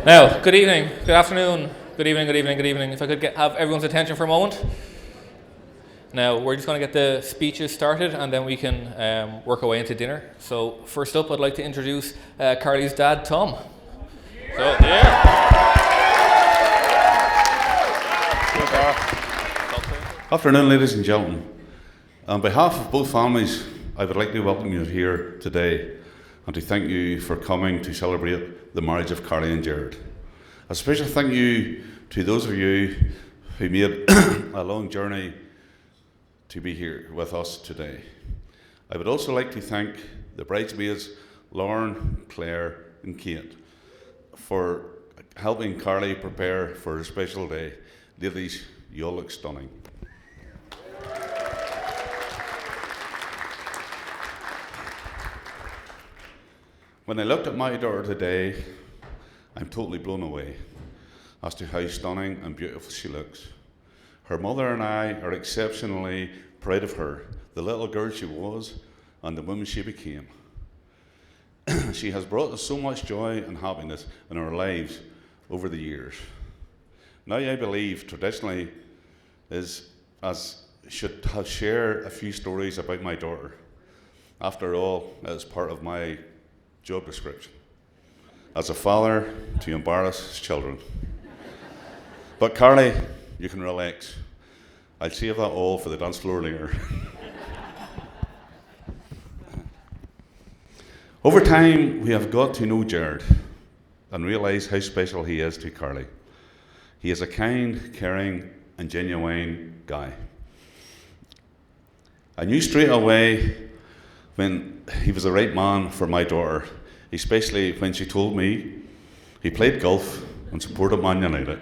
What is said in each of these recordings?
Now, good evening, good afternoon, good evening, good evening, good evening. If I could have everyone's attention for a moment. Now, we're just going to get the speeches started and then we can work our way into dinner. So, first up, I'd like to introduce Carly's dad, Tom. So, Afternoon, ladies and gentlemen. On behalf of both families, I would like to welcome you here today and to thank you for coming to celebrate the marriage of Carly and Gerard. A special thank you to those of you who made a long journey to be here with us today. I would also like to thank the bridesmaids, Lauren, Claire and Kate, for helping Carly prepare for a special day. Ladies, you all look stunning. When I looked at my daughter today, I'm totally blown away as to how stunning and beautiful she looks. Her mother and I are exceptionally proud of her, the little girl she was and the woman she became. She has brought us so much joy and happiness in our lives over the years. Now I believe traditionally should have share a few stories about my daughter. After all, it is part of my job description as a father to embarrass his children. But Carly, you can relax. I'll save that all for the dance floor later. Over time, we have got to know Gerard and realise how special he is to Carly. He is a kind, caring and genuine guy. I knew straight away when he was the right man for my daughter, especially when she told me he played golf and supported Man United.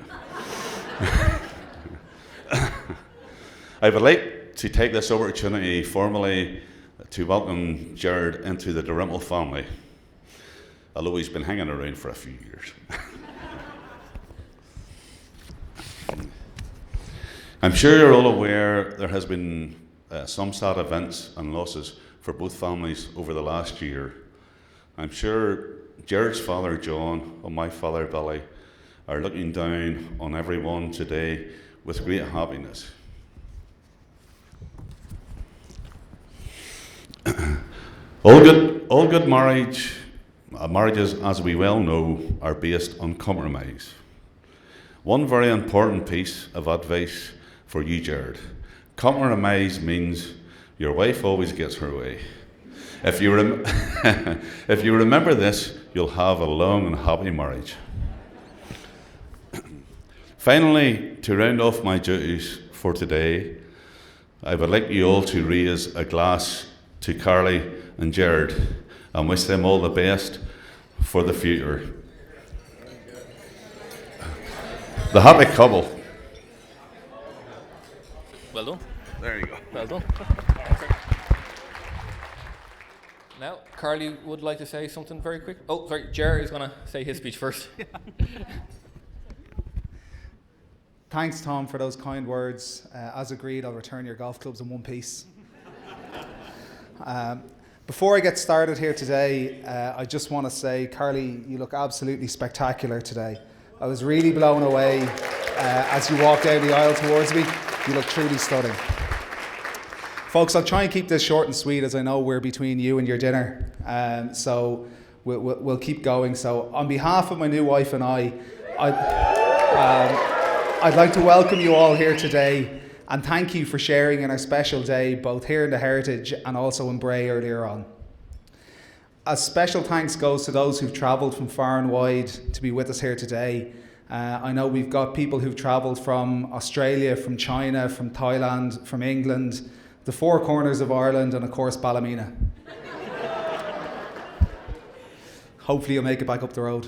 I would like to take this opportunity formally to welcome Gerard into the Dalrymple family, although he's been hanging around for a few years. I'm sure you're all aware there has been some sad events and losses for both families over the last year. I'm sure Gerard's father John and my father Billy are looking down on everyone today with great happiness. All good marriages, as we well know, are based on compromise. One very important piece of advice for you, Gerard: compromise means your wife always gets her way. If you remember this, you'll have a long and happy marriage. Finally, to round off my duties for today, I would like you all to raise a glass to Carly and Gerard and wish them all the best for the future. The happy couple. well done. There you go. Well done. Now, Carly would like to say something very quick. Oh, sorry, Ger is going to say his speech first. Thanks, Tom, for those kind words. As agreed, I'll return your golf clubs in one piece. Before I get started here today, I just want to say, Carly, you look absolutely spectacular today. I was really blown away as you walked down the aisle towards me. You look truly stunning. Folks, I'll try and keep this short and sweet, as I know we're between you and your dinner. So we'll keep going. So on behalf of my new wife and I'd like to welcome you all here today and thank you for sharing in our special day, both here in the Heritage and also in Bray earlier on. A special thanks goes to those who've travelled from far and wide to be with us here today. I know we've got people who've travelled from Australia, from China, from Thailand, from England, the four corners of Ireland, and of course Ballymena. Hopefully you'll make it back up the road.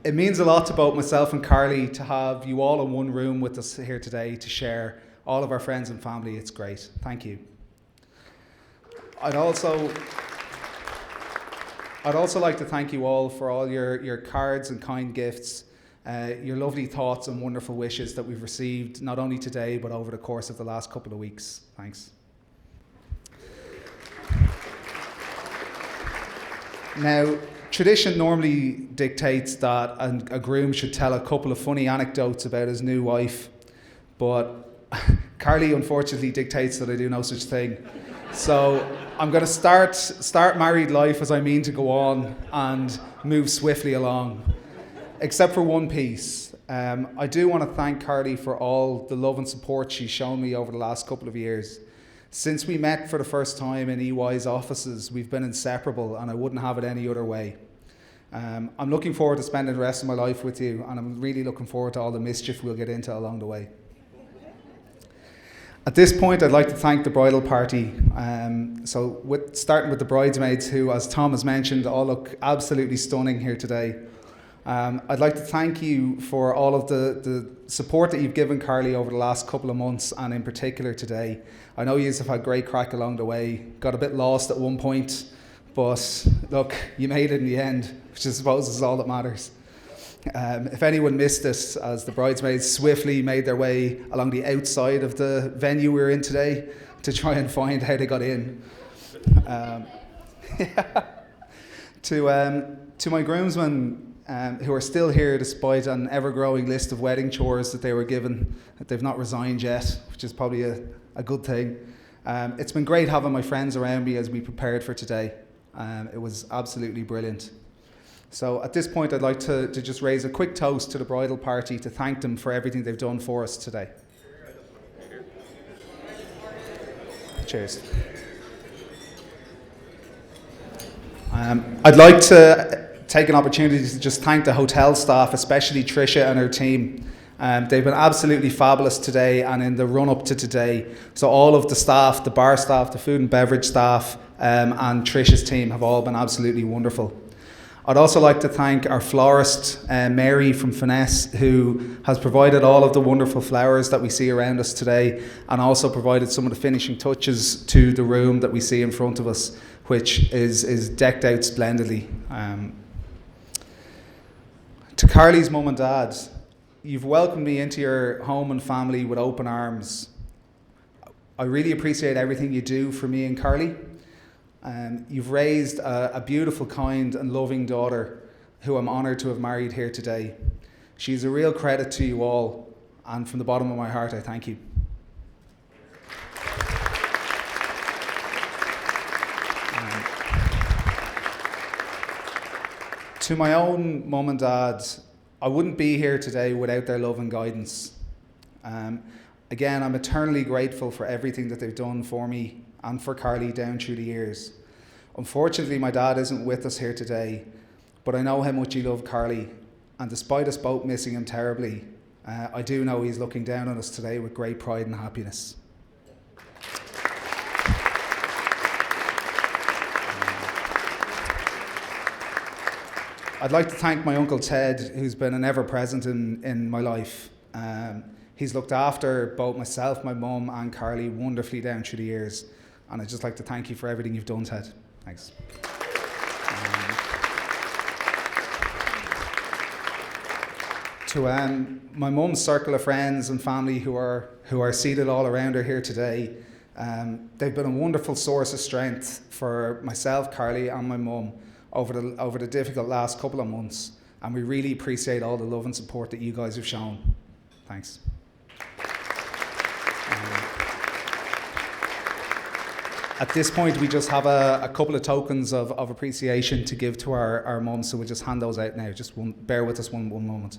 It means a lot to both myself and Carly to have you all in one room with us here today to share all of our friends and family. It's great. Thank you. I'd also like to thank you all for all your cards and kind gifts, your lovely thoughts and wonderful wishes that we've received, not only today, but over the course of the last couple of weeks. Thanks. Now, Tradition normally dictates that a groom should tell a couple of funny anecdotes about his new wife, but Carly unfortunately dictates that I do no such thing. So I'm going to start married life as I mean to go on and move swiftly along, except for one piece. I do want to thank Carly for all the love and support she's shown me over the last couple of years. Since we met for the first time in EY's offices, we've been inseparable, and I wouldn't have it any other way. I'm looking forward to spending the rest of my life with you, and I'm really looking forward to all the mischief we'll get into along the way. At this point, I'd like to thank the bridal party. Starting with the bridesmaids, who, as Tom has mentioned, all look absolutely stunning here today. I'd like to thank you for all of the support that you've given Carly over the last couple of months, and in particular today. I know you have had great crack along the way, got a bit lost at one point, but look, you made it in the end, which I suppose is all that matters. If anyone missed this, as the bridesmaids swiftly made their way along the outside of the venue we were in today to try and find how they got in. To my groomsmen, who are still here despite an ever-growing list of wedding chores that they were given, that they've not resigned yet, which is probably a good thing. It's been great having my friends around me as we prepared for today. It was absolutely brilliant. So at this point, I'd like to just raise a quick toast to the bridal party to thank them for everything they've done for us today. Cheers. I'd like to take an opportunity to just thank the hotel staff, especially Tricia and her team. They've been absolutely fabulous today and in the run-up to today. So all of the staff, the bar staff, the food and beverage staff, and Tricia's team have all been absolutely wonderful. I'd also like to thank our florist, Mary from Finesse, who has provided all of the wonderful flowers that we see around us today, and also provided some of the finishing touches to the room that we see in front of us, which is decked out splendidly. To Carly's mum and dad, you've welcomed me into your home and family with open arms. I really appreciate everything you do for me and Carly. You've raised a beautiful, kind and loving daughter who I'm honoured to have married here today. She's a real credit to you all, and from the bottom of my heart, I thank you. To my own mum and dad, I wouldn't be here today without their love and guidance. Again, I'm eternally grateful for everything that they've done for me and for Carly down through the years. Unfortunately, my dad isn't with us here today, but I know how much he loved Carly, and despite us both missing him terribly, I do know he's looking down on us today with great pride and happiness. I'd like to thank my Uncle Ted, who's been an ever-present in my life. He's looked after both myself, my mum and Carly wonderfully down through the years, and I'd just like to thank you for everything you've done, Ted. Thanks. To my mum's circle of friends and family who are seated all around her here today, they've been a wonderful source of strength for myself, Carly and my mum over the difficult last couple of months, and we really appreciate all the love and support that you guys have shown. Thanks. At this point, we just have a couple of tokens of appreciation to give to our mums, so we'll just hand those out now. Just bear with us one moment.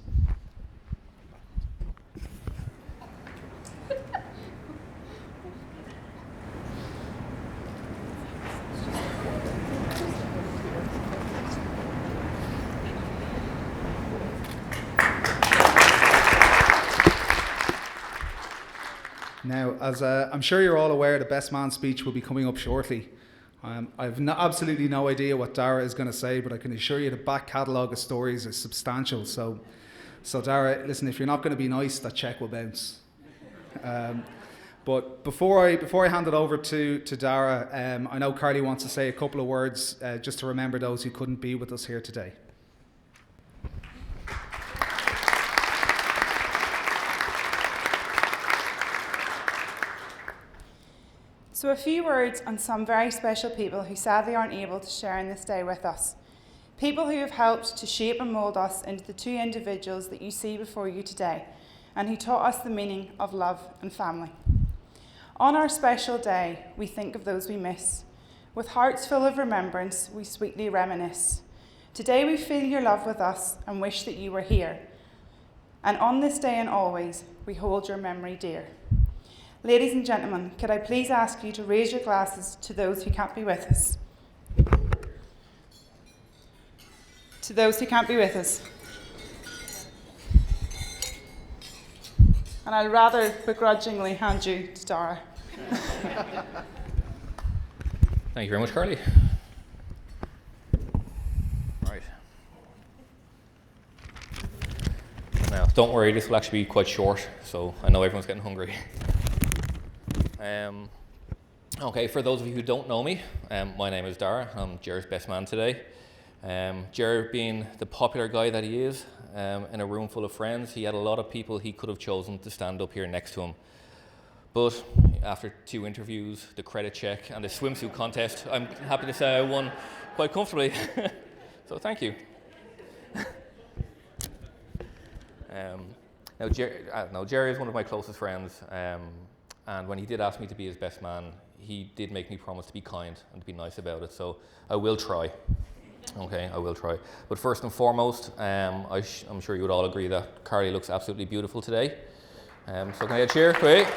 Now, as I'm sure you're all aware, the Best Man speech will be coming up shortly. I've absolutely no idea what Dara is going to say, but I can assure you the back catalogue of stories is substantial. So Dara, listen, if you're not going to be nice, that check will bounce. But before I hand it over to Dara, I know Carly wants to say a couple of words just to remember those who couldn't be with us here today. So a few words on some very special people who sadly aren't able to share in this day with us. People who have helped to shape and mould us into the two individuals that you see before you today, and who taught us the meaning of love and family. On our special day, we think of those we miss. With hearts full of remembrance, we sweetly reminisce. Today we feel your love with us and wish that you were here. And on this day and always, we hold your memory dear. Ladies and gentlemen, could I please ask you to raise your glasses to those who can't be with us? To those who can't be with us. And I'll rather begrudgingly hand you to Dara. Thank you very much, Carly. Right. Now, don't worry, this will actually be quite short, so I know everyone's getting hungry. Okay, for those of you who don't know me, my name is Dara. I'm Ger's best man today. Ger, being the popular guy that he is, in a room full of friends, he had a lot of people he could have chosen to stand up here next to him. But after 2 interviews, the credit check, and the swimsuit contest, I'm happy to say I won quite comfortably. So thank you. Now, Ger is one of my closest friends, and when he did ask me to be his best man, he did make me promise to be kind and to be nice about it. So I will try. Okay, I will try. But first and foremost, I'm sure you would all agree that Carly looks absolutely beautiful today. So can I get a cheer? Great.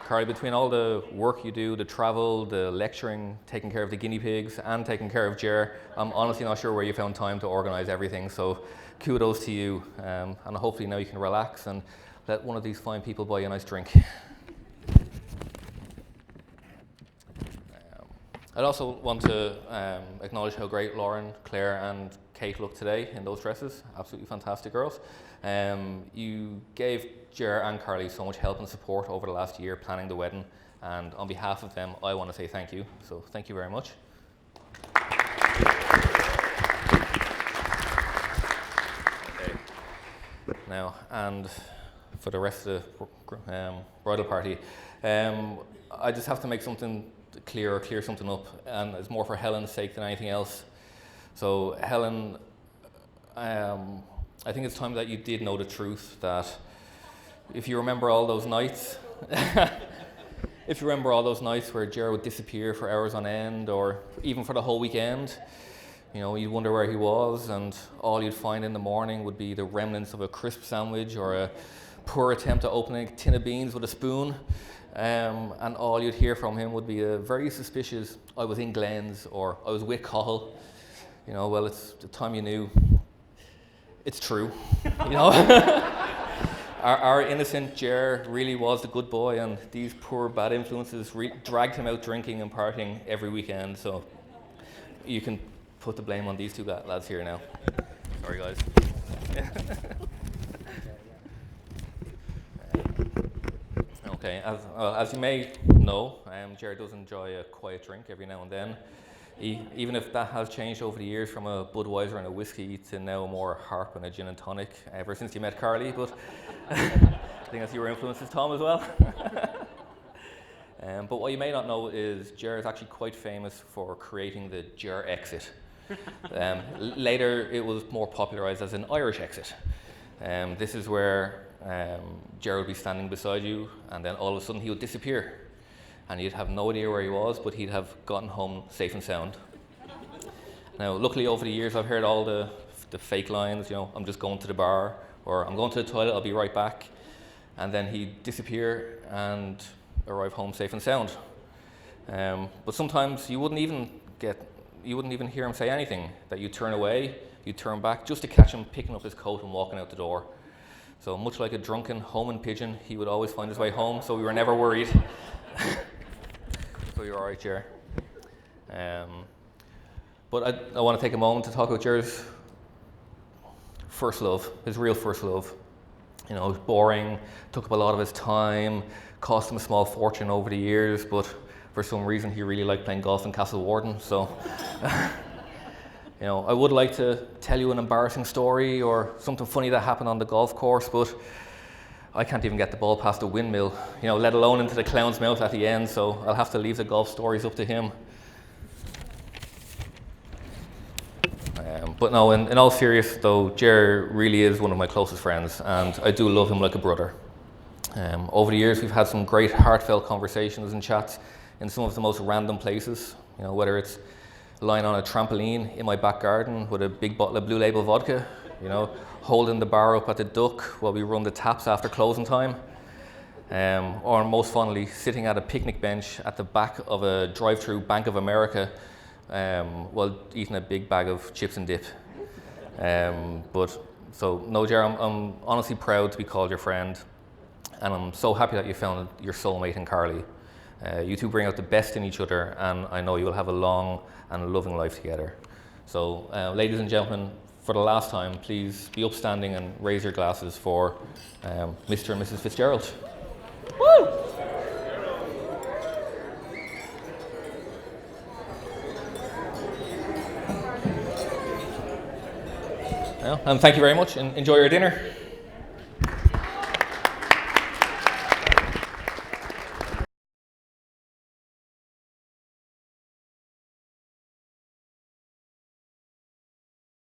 Carly, between all the work you do, the travel, the lecturing, taking care of the guinea pigs, and taking care of Ger, I'm honestly not sure where you found time to organise everything. So kudos to you. And hopefully now you can relax and let one of these fine people buy you a nice drink. I'd also want to acknowledge how great Lauren, Claire and Kate look today in those dresses. Absolutely fantastic girls. You gave Ger and Carly so much help and support over the last year planning the wedding, and on behalf of them I want to say thank you. So thank you very much. Okay. Now, and for the rest of the bridal party, I just have to make something clear something up, and it's more for Helen's sake than anything else. So Helen, I think it's time that you did know the truth, that if you remember all those nights, if you remember all those nights where Ger would disappear for hours on end, or even for the whole weekend, you know, you'd wonder where he was, and all you'd find in the morning would be the remnants of a crisp sandwich or a poor attempt at opening a tin of beans with a spoon. And all you'd hear from him would be a very suspicious, I was in Glens, or I was with Cahill. You know, well, it's the time you knew. It's true, you know. Our innocent Ger really was the good boy, and these poor bad influences dragged him out drinking and partying every weekend. So you can put the blame on these two lads here now. Sorry, guys. Okay, as you may know, Ger does enjoy a quiet drink every now and then. Even if that has changed over the years from a Budweiser and a whiskey to now more harp and a gin and tonic ever since you met Carly, but I think that's your influences, Tom, as well. But what you may not know is Ger is actually quite famous for creating the Ger exit. Later it was more popularised as an Irish exit. This is where Ger would be standing beside you, and then all of a sudden he would disappear. And you'd have no idea where he was, but he'd have gotten home safe and sound. Now, luckily over the years, I've heard all the fake lines, you know, I'm just going to the bar, or I'm going to the toilet, I'll be right back. And then he'd disappear and arrive home safe and sound. But sometimes you wouldn't even hear him say anything, that you'd turn away, you'd turn back, just to catch him picking up his coat and walking out the door. So much like a drunken homing pigeon, he would always find his way home, so we were never worried. So you're all right, Ger. But I want to take a moment to talk about Ger's first love, his real first love. You know, it was boring, took up a lot of his time, cost him a small fortune over the years, but for some reason he really liked playing golf in Castle Warden. So, you know, I would like to tell you an embarrassing story or something funny that happened on the golf course, but I can't even get the ball past a windmill, you know, let alone into the clown's mouth at the end, so I'll have to leave the golf stories up to him. But no, in all seriousness though, Ger really is one of my closest friends, and I do love him like a brother. Over the years, we've had some great heartfelt conversations and chats in some of the most random places. You know, whether it's lying on a trampoline in my back garden with a big bottle of Blue Label vodka, you know, holding the bar up at the Duck while we run the taps after closing time, or most fondly, sitting at a picnic bench at the back of a drive-through Bank of America while eating a big bag of chips and dip. So no, Ger, I'm honestly proud to be called your friend. And I'm so happy that you found your soulmate in Carly. You two bring out the best in each other, and I know you will have a long and loving life together. So, ladies and gentlemen, for the last time, please be upstanding and raise your glasses for Mr. and Mrs. Fitzgerald. Woo! And thank you very much, and enjoy your dinner.